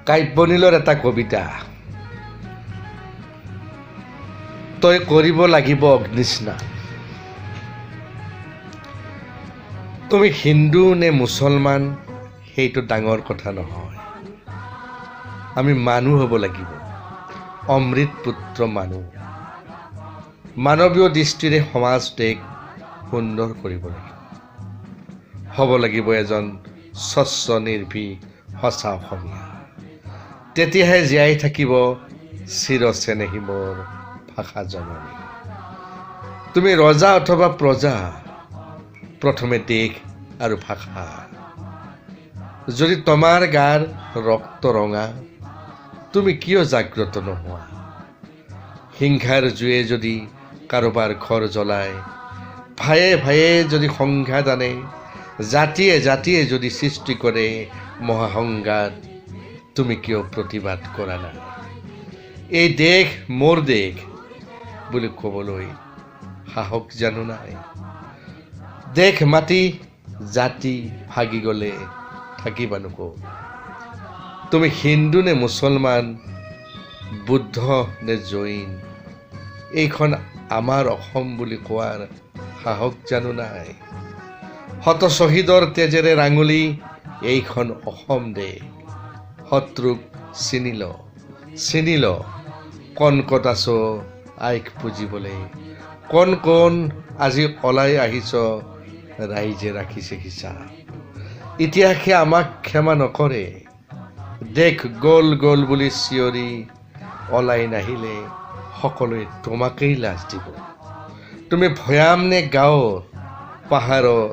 কাব্যনীলৰ এটা কবিতা, তই কৰিব লাগিব অগ্নিস্নান। তুমি হিন্দু নে মুছলমান সেইটো ডাঙৰ কথা নহয়, আমি মানুহ হ'ব লাগিব, অমৃত পুত্ৰ মানুহ। মানৱীয় দৃষ্টিৰে সমাজ দেশ সুন্দৰ কৰিব লাগিব, হ'ব লাগিব এজন স্বচ্ছ নিৰ্ভীক সঁচা অসমীয়া। তেতিয়াহে জীয়াই থাকিব চিৰচেনেহী মোৰ ভাষা জননী। তুমি ৰজা অথবা প্ৰজা, প্ৰথমে দেশ আৰু ভাষা। যদি তোমাৰ গাৰ ৰক্ত ৰঙা, তুমি কিয় জাগ্ৰত নোহোৱা? হিংসাৰ জুয়ে যদি কাৰোবাৰ ঘৰ জ্বলায়, ভায়ে ভায়ে যদি সংঘাত আনে, জাতিয়ে জাতিয়ে যদি সৃষ্টি কৰে মহাসংঘাত, তুমি কিয় প্ৰতিবাদ কৰা নাই? এই দেশ মোৰ দেশ বুলি ক'বলৈ সাহস জানো নাই? দেশ মাটি জাতি ভাগি গ'লে থাকিবানো ক'ত? তুমি হিন্দু নে মুছলমান, বুদ্ধ নে জৈন, এইখন আমাৰ অসম বুলি কোৱাৰ সাহস জানো নাই? শত শ্বহীদৰ তেজেৰে ৰাঙলী এইখন অসম দেশ। শত্ৰুক চিনি ল, কণ ক'ত আছ আইক পুজিবলৈ, কণ কণ আজি ওলাই আহিছ ৰাইজে ৰাখিছে হিচাপ। ইতিহাসে আমাক ক্ষমা নকৰে, দেশ গ'ল গ'ল বুলি চিঞৰি ওলাই নাহিলে সকলোৱে তোমাকেই লাজ দিব। তুমি ভৈয়াম নে গাঁৱৰ, পাহাৰৰ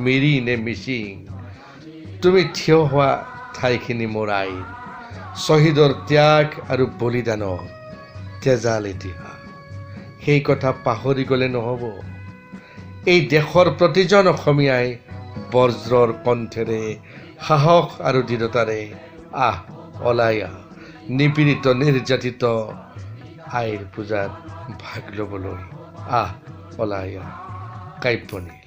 মিৰি নে মিচিং, তুমি থিয় হোৱা ঠাইখিনি মোৰ আইন। শ্বহীদৰ ত্যাগ আৰু বলিদানৰ তেজাল ইতিহাস, সেই কথা পাহৰি গ'লে নহ'ব। এই দেশৰ প্ৰতিজন অসমীয়াই বজ্ৰৰ কণ্ঠেৰে সাহস আৰু দৃঢ়তাৰে আহ ওলাই আহ, নিপীড়িত নিৰ্যাতিত আইৰ পূজাত ভাগ ল'বলৈ আহ ওলাই আহ। কাব্যনীল।